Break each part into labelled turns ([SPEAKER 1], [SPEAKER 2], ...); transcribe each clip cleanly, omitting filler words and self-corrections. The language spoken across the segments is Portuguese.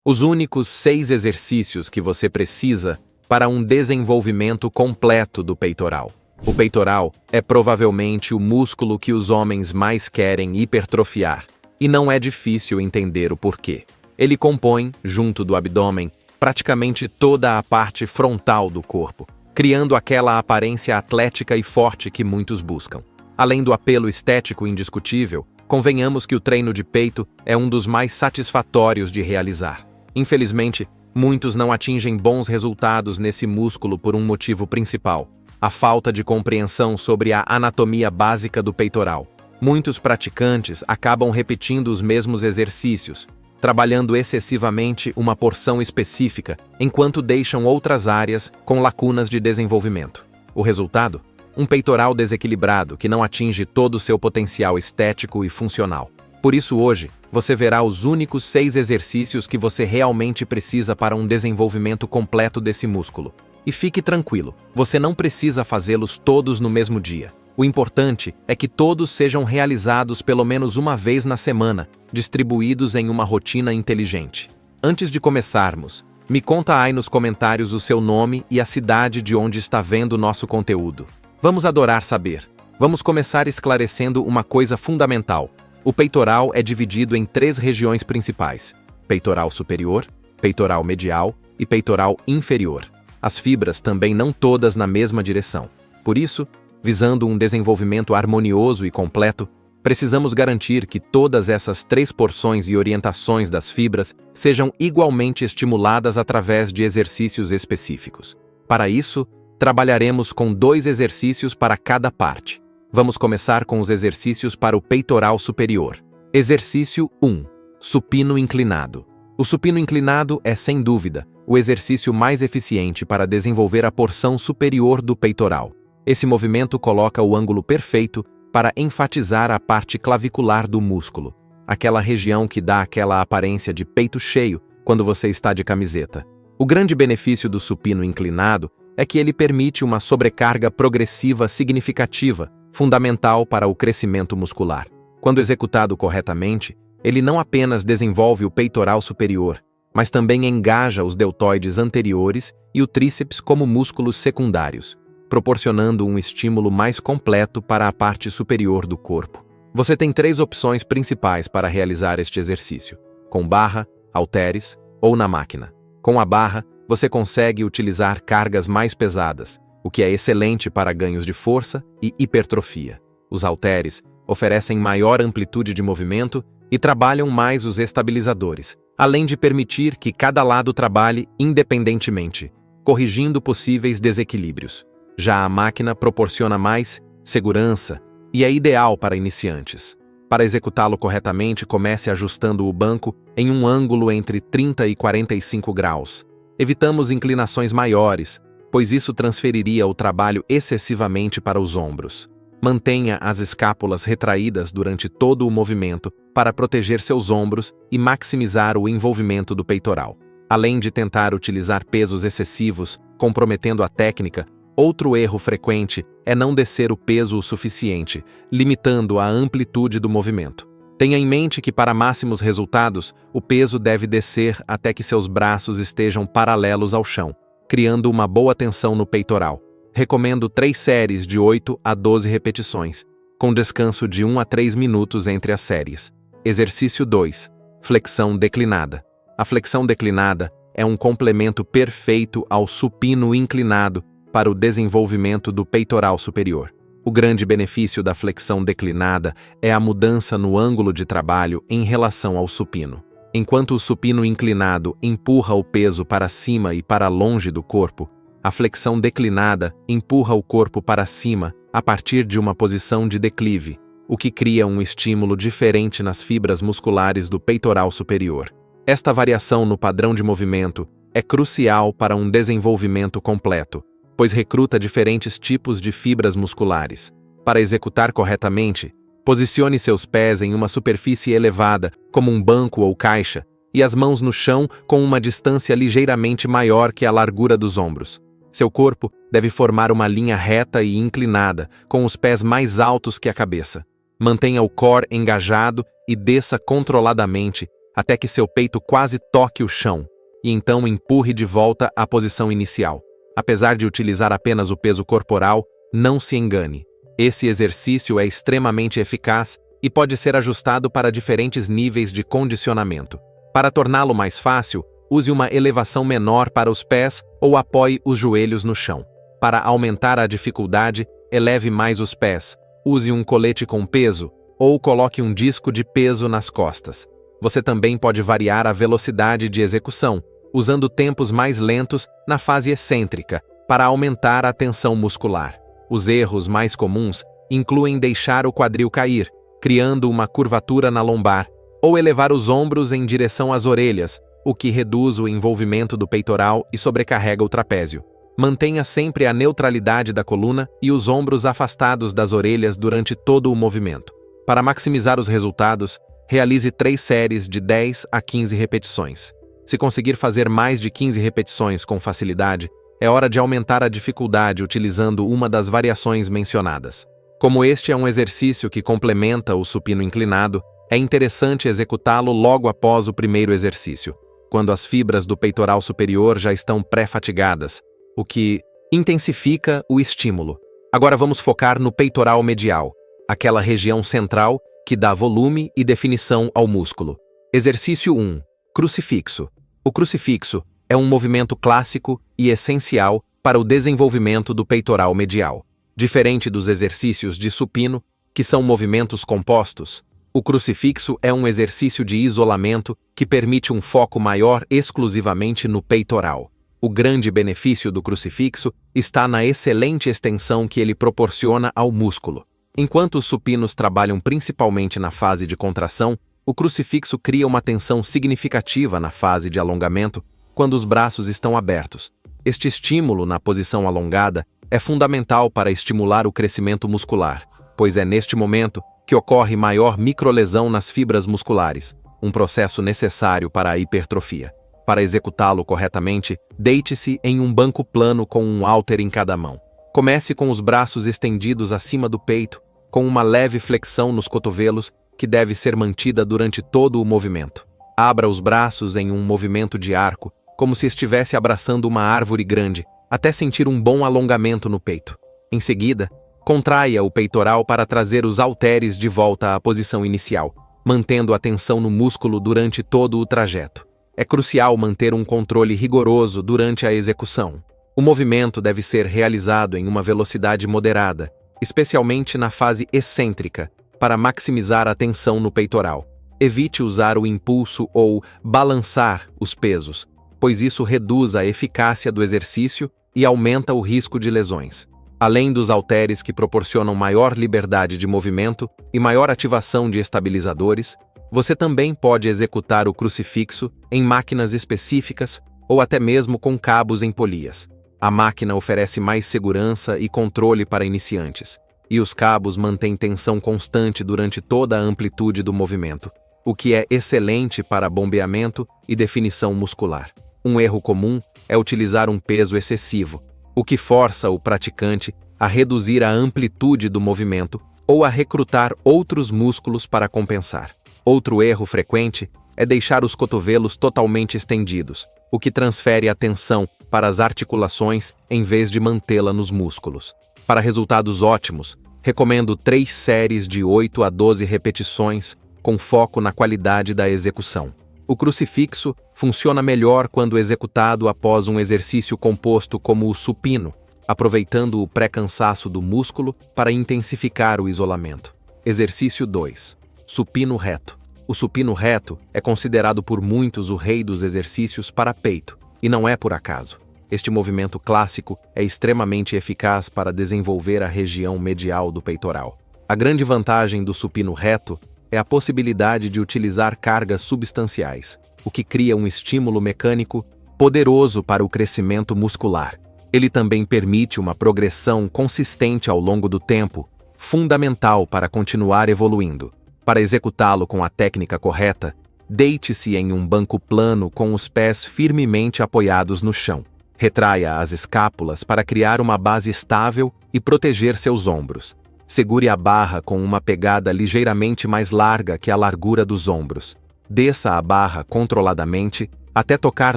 [SPEAKER 1] Os únicos 6 exercícios que você precisa para um desenvolvimento completo do peitoral. O peitoral é provavelmente o músculo que os homens mais querem hipertrofiar, e não é difícil entender o porquê. Ele compõe, junto do abdômen, praticamente toda a parte frontal do corpo, criando aquela aparência atlética e forte que muitos buscam. Além do apelo estético indiscutível, convenhamos que o treino de peito é um dos mais satisfatórios de realizar. Infelizmente, muitos não atingem bons resultados nesse músculo por um motivo principal: a falta de compreensão sobre a anatomia básica do peitoral. Muitos praticantes acabam repetindo os mesmos exercícios, trabalhando excessivamente uma porção específica, enquanto deixam outras áreas com lacunas de desenvolvimento. O resultado? Um peitoral desequilibrado que não atinge todo o seu potencial estético e funcional. Por isso hoje, você verá os únicos 6 exercícios que você realmente precisa para um desenvolvimento completo desse músculo. E fique tranquilo, você não precisa fazê-los todos no mesmo dia. O importante é que todos sejam realizados pelo menos uma vez na semana, distribuídos em uma rotina inteligente. Antes de começarmos, me conta aí nos comentários o seu nome e a cidade de onde está vendo nosso conteúdo. Vamos adorar saber. Vamos começar esclarecendo uma coisa fundamental. O peitoral é dividido em 3 regiões principais: peitoral superior, peitoral medial e peitoral inferior. As fibras também não todas na mesma direção. Por isso, visando um desenvolvimento harmonioso e completo, precisamos garantir que todas essas 3 porções e orientações das fibras sejam igualmente estimuladas através de exercícios específicos. Para isso, trabalharemos com 2 exercícios para cada parte. Vamos começar com os exercícios para o peitoral superior. Exercício 1. Supino inclinado. O supino inclinado é, sem dúvida, o exercício mais eficiente para desenvolver a porção superior do peitoral. Esse movimento coloca o ângulo perfeito para enfatizar a parte clavicular do músculo, aquela região que dá aquela aparência de peito cheio quando você está de camiseta. O grande benefício do supino inclinado é que ele permite uma sobrecarga progressiva significativa, fundamental para o crescimento muscular. Quando executado corretamente, ele não apenas desenvolve o peitoral superior, mas também engaja os deltoides anteriores e o tríceps como músculos secundários, proporcionando um estímulo mais completo para a parte superior do corpo. Você tem 3 opções principais para realizar este exercício: com barra, halteres ou na máquina. Com a barra, você consegue utilizar cargas mais pesadas, o que é excelente para ganhos de força e hipertrofia. Os halteres oferecem maior amplitude de movimento e trabalham mais os estabilizadores, além de permitir que cada lado trabalhe independentemente, corrigindo possíveis desequilíbrios. Já a máquina proporciona mais segurança e é ideal para iniciantes. Para executá-lo corretamente, comece ajustando o banco em um ângulo entre 30 e 45 graus. Evitamos inclinações maiores, pois isso transferiria o trabalho excessivamente para os ombros. Mantenha as escápulas retraídas durante todo o movimento para proteger seus ombros e maximizar o envolvimento do peitoral. Além de tentar utilizar pesos excessivos, comprometendo a técnica, outro erro frequente é não descer o peso o suficiente, limitando a amplitude do movimento. Tenha em mente que para máximos resultados, o peso deve descer até que seus braços estejam paralelos ao chão, criando uma boa tensão no peitoral. Recomendo 3 séries de 8 a 12 repetições, com descanso de 1 a 3 minutos entre as séries. Exercício 2. Flexão declinada. A flexão declinada é um complemento perfeito ao supino inclinado para o desenvolvimento do peitoral superior. O grande benefício da flexão declinada é a mudança no ângulo de trabalho em relação ao supino. Enquanto o supino inclinado empurra o peso para cima e para longe do corpo, a flexão declinada empurra o corpo para cima a partir de uma posição de declive, o que cria um estímulo diferente nas fibras musculares do peitoral superior. Esta variação no padrão de movimento é crucial para um desenvolvimento completo, pois recruta diferentes tipos de fibras musculares. Para executar corretamente, posicione seus pés em uma superfície elevada, como um banco ou caixa, e as mãos no chão com uma distância ligeiramente maior que a largura dos ombros. Seu corpo deve formar uma linha reta e inclinada, com os pés mais altos que a cabeça. Mantenha o core engajado e desça controladamente, até que seu peito quase toque o chão, e então empurre de volta à posição inicial. Apesar de utilizar apenas o peso corporal, não se engane. Esse exercício é extremamente eficaz e pode ser ajustado para diferentes níveis de condicionamento. Para torná-lo mais fácil, use uma elevação menor para os pés ou apoie os joelhos no chão. Para aumentar a dificuldade, eleve mais os pés, use um colete com peso ou coloque um disco de peso nas costas. Você também pode variar a velocidade de execução, usando tempos mais lentos na fase excêntrica, para aumentar a tensão muscular. Os erros mais comuns incluem deixar o quadril cair, criando uma curvatura na lombar, ou elevar os ombros em direção às orelhas, o que reduz o envolvimento do peitoral e sobrecarrega o trapézio. Mantenha sempre a neutralidade da coluna e os ombros afastados das orelhas durante todo o movimento. Para maximizar os resultados, realize 3 séries de 10 a 15 repetições. Se conseguir fazer mais de 15 repetições com facilidade, é hora de aumentar a dificuldade utilizando uma das variações mencionadas. Como este é um exercício que complementa o supino inclinado, é interessante executá-lo logo após o primeiro exercício, quando as fibras do peitoral superior já estão pré-fatigadas, o que intensifica o estímulo. Agora vamos focar no peitoral medial, aquela região central que dá volume e definição ao músculo. Exercício 1. Crucifixo. O crucifixo é um movimento clássico e essencial para o desenvolvimento do peitoral medial. Diferente dos exercícios de supino, que são movimentos compostos, o crucifixo é um exercício de isolamento que permite um foco maior exclusivamente no peitoral. O grande benefício do crucifixo está na excelente extensão que ele proporciona ao músculo. Enquanto os supinos trabalham principalmente na fase de contração, o crucifixo cria uma tensão significativa na fase de alongamento quando os braços estão abertos. Este estímulo na posição alongada é fundamental para estimular o crescimento muscular, pois é neste momento que ocorre maior microlesão nas fibras musculares, um processo necessário para a hipertrofia. Para executá-lo corretamente, deite-se em um banco plano com um halter em cada mão. Comece com os braços estendidos acima do peito, com uma leve flexão nos cotovelos que deve ser mantida durante todo o movimento. Abra os braços em um movimento de arco, como se estivesse abraçando uma árvore grande, até sentir um bom alongamento no peito. Em seguida, contraia o peitoral para trazer os halteres de volta à posição inicial, mantendo a tensão no músculo durante todo o trajeto. É crucial manter um controle rigoroso durante a execução. O movimento deve ser realizado em uma velocidade moderada, especialmente na fase excêntrica, para maximizar a tensão no peitoral. Evite usar o impulso ou balançar os pesos, pois isso reduz a eficácia do exercício e aumenta o risco de lesões. Além dos halteres que proporcionam maior liberdade de movimento e maior ativação de estabilizadores, você também pode executar o crucifixo em máquinas específicas ou até mesmo com cabos em polias. A máquina oferece mais segurança e controle para iniciantes, e os cabos mantêm tensão constante durante toda a amplitude do movimento, o que é excelente para bombeamento e definição muscular. Um erro comum é utilizar um peso excessivo, o que força o praticante a reduzir a amplitude do movimento ou a recrutar outros músculos para compensar. Outro erro frequente é deixar os cotovelos totalmente estendidos, o que transfere a tensão para as articulações em vez de mantê-la nos músculos. Para resultados ótimos, recomendo 3 séries de 8 a 12 repetições, com foco na qualidade da execução. O crucifixo funciona melhor quando executado após um exercício composto como o supino, aproveitando o pré-cansaço do músculo para intensificar o isolamento. Exercício 2. Supino reto. O supino reto é considerado por muitos o rei dos exercícios para peito, e não é por acaso. Este movimento clássico é extremamente eficaz para desenvolver a região medial do peitoral. A grande vantagem do supino reto é a possibilidade de utilizar cargas substanciais, o que cria um estímulo mecânico poderoso para o crescimento muscular. Ele também permite uma progressão consistente ao longo do tempo, fundamental para continuar evoluindo. Para executá-lo com a técnica correta, deite-se em um banco plano com os pés firmemente apoiados no chão. Retraia as escápulas para criar uma base estável e proteger seus ombros. Segure a barra com uma pegada ligeiramente mais larga que a largura dos ombros. Desça a barra controladamente até tocar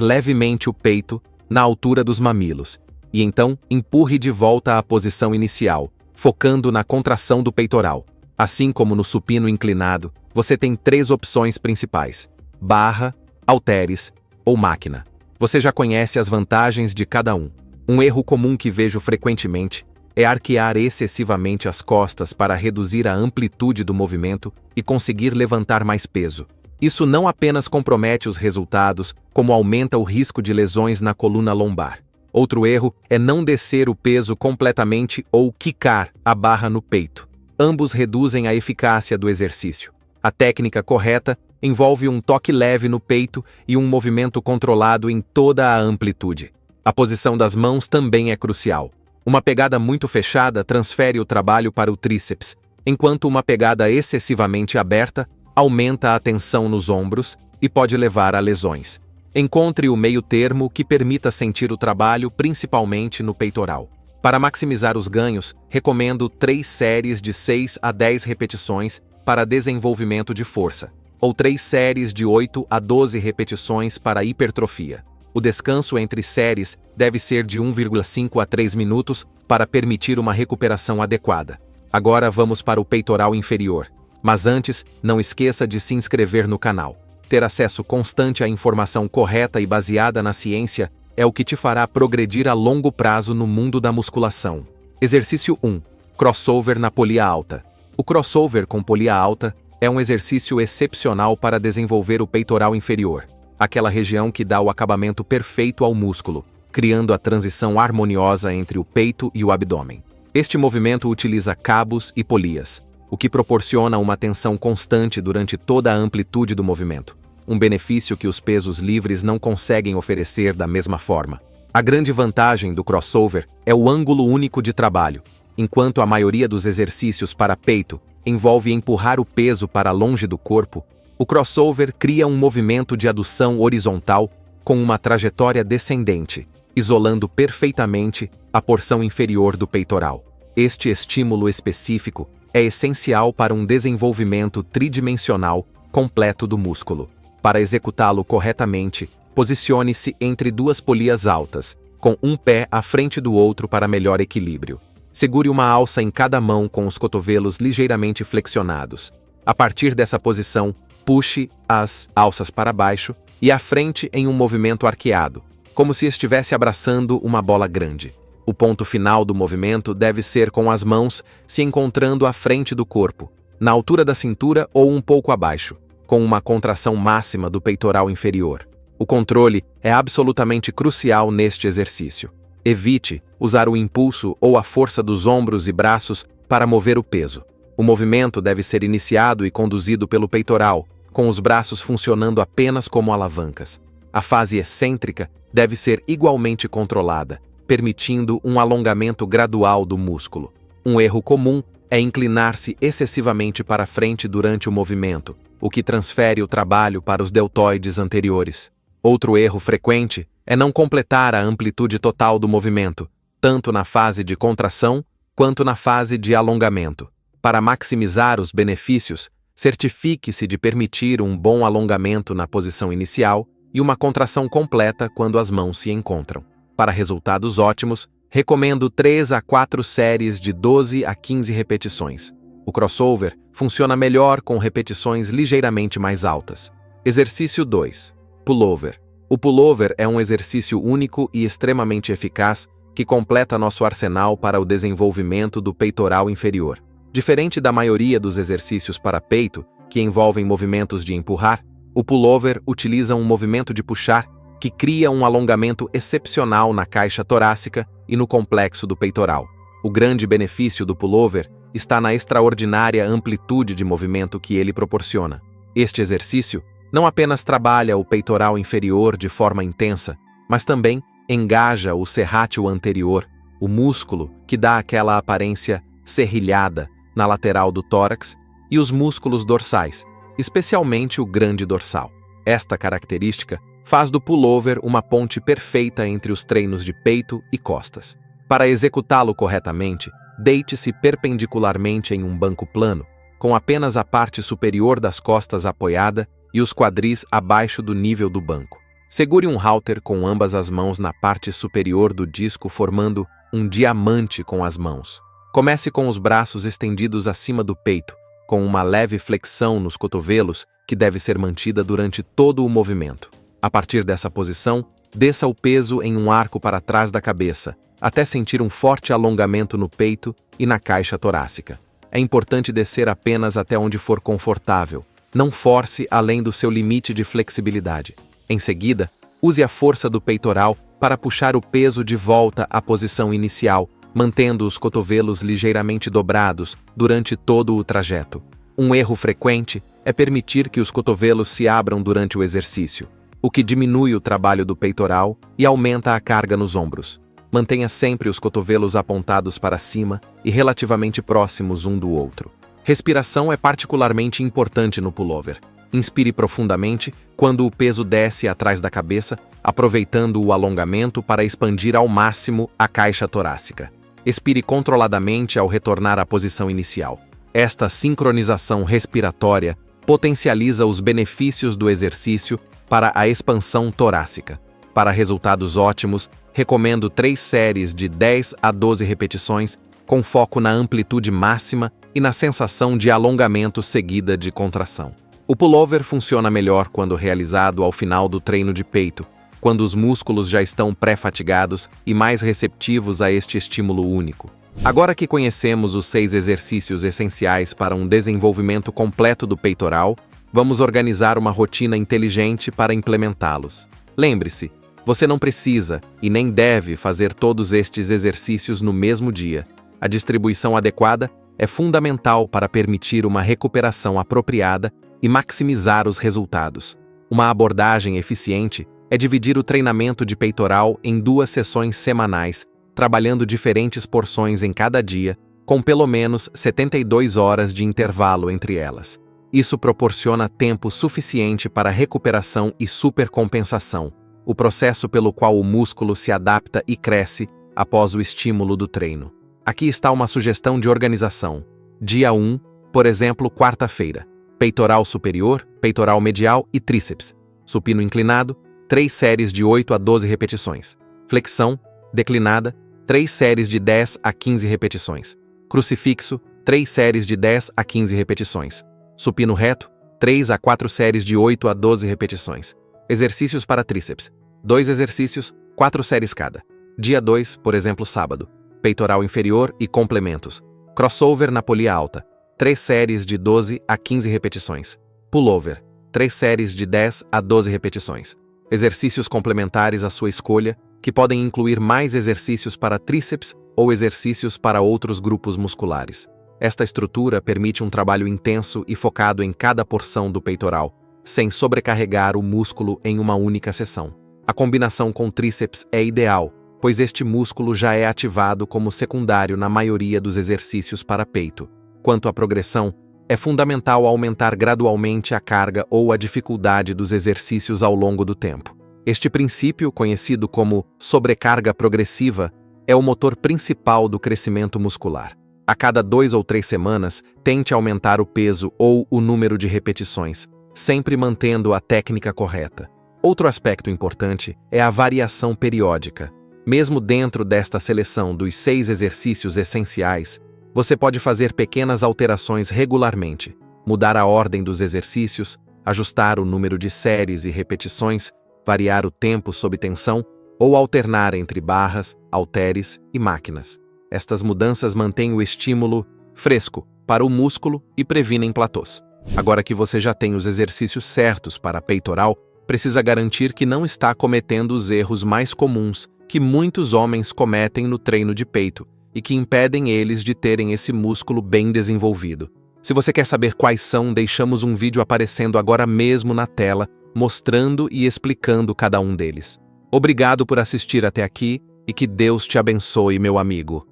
[SPEAKER 1] levemente o peito na altura dos mamilos, e então empurre de volta à posição inicial, focando na contração do peitoral. Assim como no supino inclinado, você tem 3 opções principais: barra, halteres ou máquina. Você já conhece as vantagens de cada um. Um erro comum que vejo frequentemente é arquear excessivamente as costas para reduzir a amplitude do movimento e conseguir levantar mais peso. Isso não apenas compromete os resultados, como aumenta o risco de lesões na coluna lombar. Outro erro é não descer o peso completamente ou quicar a barra no peito. Ambos reduzem a eficácia do exercício. A técnica correta envolve um toque leve no peito e um movimento controlado em toda a amplitude. A posição das mãos também é crucial. Uma pegada muito fechada transfere o trabalho para o tríceps, enquanto uma pegada excessivamente aberta aumenta a tensão nos ombros e pode levar a lesões. Encontre o meio termo que permita sentir o trabalho principalmente no peitoral. Para maximizar os ganhos, recomendo 3 séries de 6 a 10 repetições para desenvolvimento de força, ou 3 séries de 8 a 12 repetições para hipertrofia. O descanso entre séries deve ser de 1,5 a 3 minutos para permitir uma recuperação adequada. Agora vamos para o peitoral inferior. Mas antes, não esqueça de se inscrever no canal. Ter acesso constante à informação correta e baseada na ciência é o que te fará progredir a longo prazo no mundo da musculação. Exercício 1. Crossover na polia alta. O crossover com polia alta é um exercício excepcional para desenvolver o peitoral inferior, aquela região que dá o acabamento perfeito ao músculo, criando a transição harmoniosa entre o peito e o abdômen. Este movimento utiliza cabos e polias, o que proporciona uma tensão constante durante toda a amplitude do movimento, um benefício que os pesos livres não conseguem oferecer da mesma forma. A grande vantagem do crossover é o ângulo único de trabalho. Enquanto a maioria dos exercícios para peito envolve empurrar o peso para longe do corpo, o crossover cria um movimento de adução horizontal com uma trajetória descendente, isolando perfeitamente a porção inferior do peitoral. Este estímulo específico é essencial para um desenvolvimento tridimensional completo do músculo. Para executá-lo corretamente, posicione-se entre 2 polias altas, com um pé à frente do outro para melhor equilíbrio. Segure uma alça em cada mão com os cotovelos ligeiramente flexionados. A partir dessa posição, puxe as alças para baixo e à frente em um movimento arqueado, como se estivesse abraçando uma bola grande. O ponto final do movimento deve ser com as mãos se encontrando à frente do corpo, na altura da cintura ou um pouco abaixo, com uma contração máxima do peitoral inferior. O controle é absolutamente crucial neste exercício. Evite usar o impulso ou a força dos ombros e braços para mover o peso. O movimento deve ser iniciado e conduzido pelo peitoral, com os braços funcionando apenas como alavancas. A fase excêntrica deve ser igualmente controlada, permitindo um alongamento gradual do músculo. Um erro comum é inclinar-se excessivamente para frente durante o movimento, o que transfere o trabalho para os deltoides anteriores. Outro erro frequente é não completar a amplitude total do movimento, tanto na fase de contração quanto na fase de alongamento. Para maximizar os benefícios, certifique-se de permitir um bom alongamento na posição inicial e uma contração completa quando as mãos se encontram. Para resultados ótimos, recomendo 3 a 4 séries de 12 a 15 repetições. O crossover funciona melhor com repetições ligeiramente mais altas. Exercício 2. Pullover. O pullover é um exercício único e extremamente eficaz que completa nosso arsenal para o desenvolvimento do peitoral inferior. Diferente da maioria dos exercícios para peito, que envolvem movimentos de empurrar, o pullover utiliza um movimento de puxar que cria um alongamento excepcional na caixa torácica e no complexo do peitoral. O grande benefício do pullover está na extraordinária amplitude de movimento que ele proporciona. Este exercício não apenas trabalha o peitoral inferior de forma intensa, mas também engaja o serrátil anterior, o músculo que dá aquela aparência serrilhada na lateral do tórax, e os músculos dorsais, especialmente o grande dorsal. Esta característica faz do pullover uma ponte perfeita entre os treinos de peito e costas. Para executá-lo corretamente, deite-se perpendicularmente em um banco plano, com apenas a parte superior das costas apoiada e os quadris abaixo do nível do banco. Segure um halter com ambas as mãos na parte superior do disco, formando um diamante com as mãos. Comece com os braços estendidos acima do peito, com uma leve flexão nos cotovelos que deve ser mantida durante todo o movimento. A partir dessa posição, desça o peso em um arco para trás da cabeça, até sentir um forte alongamento no peito e na caixa torácica. É importante descer apenas até onde for confortável. Não force além do seu limite de flexibilidade. Em seguida, use a força do peitoral para puxar o peso de volta à posição inicial, mantendo os cotovelos ligeiramente dobrados durante todo o trajeto. Um erro frequente é permitir que os cotovelos se abram durante o exercício, o que diminui o trabalho do peitoral e aumenta a carga nos ombros. Mantenha sempre os cotovelos apontados para cima e relativamente próximos um do outro. Respiração é particularmente importante no pullover. Inspire profundamente quando o peso desce atrás da cabeça, aproveitando o alongamento para expandir ao máximo a caixa torácica. Expire controladamente ao retornar à posição inicial. Esta sincronização respiratória potencializa os benefícios do exercício para a expansão torácica. Para resultados ótimos, recomendo 3 séries de 10 a 12 repetições, com foco na amplitude máxima e na sensação de alongamento seguida de contração. O pullover funciona melhor quando realizado ao final do treino de peito, quando os músculos já estão pré-fatigados e mais receptivos a este estímulo único. Agora que conhecemos os 6 exercícios essenciais para um desenvolvimento completo do peitoral, vamos organizar uma rotina inteligente para implementá-los. Lembre-se, você não precisa e nem deve fazer todos estes exercícios no mesmo dia. A distribuição adequada é fundamental para permitir uma recuperação apropriada e maximizar os resultados. Uma abordagem eficiente é dividir o treinamento de peitoral em 2 sessões semanais, trabalhando diferentes porções em cada dia, com pelo menos 72 horas de intervalo entre elas. Isso proporciona tempo suficiente para recuperação e supercompensação, o processo pelo qual o músculo se adapta e cresce após o estímulo do treino. Aqui está uma sugestão de organização. Dia 1, por exemplo, quarta-feira. Peitoral superior, peitoral medial e tríceps. Supino inclinado, 3 séries de 8 a 12 repetições. Flexão, declinada, 3 séries de 10 a 15 repetições. Crucifixo, 3 séries de 10 a 15 repetições. Supino reto, 3 a 4 séries de 8 a 12 repetições. Exercícios para tríceps. 2 exercícios, 4 séries cada. Dia 2, por exemplo, sábado. Peitoral inferior e complementos. Crossover na polia alta. 3 séries de 12 a 15 repetições. Pullover. 3 séries de 10 a 12 repetições. Exercícios complementares à sua escolha, que podem incluir mais exercícios para tríceps ou exercícios para outros grupos musculares. Esta estrutura permite um trabalho intenso e focado em cada porção do peitoral, sem sobrecarregar o músculo em uma única sessão. A combinação com tríceps é ideal, pois este músculo já é ativado como secundário na maioria dos exercícios para peito. Quanto à progressão, é fundamental aumentar gradualmente a carga ou a dificuldade dos exercícios ao longo do tempo. Este princípio, conhecido como sobrecarga progressiva, é o motor principal do crescimento muscular. A cada 2 ou 3 semanas, tente aumentar o peso ou o número de repetições, sempre mantendo a técnica correta. Outro aspecto importante é a variação periódica. Mesmo dentro desta seleção dos 6 exercícios essenciais, você pode fazer pequenas alterações regularmente, mudar a ordem dos exercícios, ajustar o número de séries e repetições, variar o tempo sob tensão ou alternar entre barras, halteres e máquinas. Estas mudanças mantêm o estímulo fresco para o músculo e previnem platôs. Agora que você já tem os exercícios certos para peitoral, precisa garantir que não está cometendo os erros mais comuns que muitos homens cometem no treino de peito e que impedem eles de terem esse músculo bem desenvolvido. Se você quer saber quais são, deixamos um vídeo aparecendo agora mesmo na tela, mostrando e explicando cada um deles. Obrigado por assistir até aqui e que Deus te abençoe, meu amigo.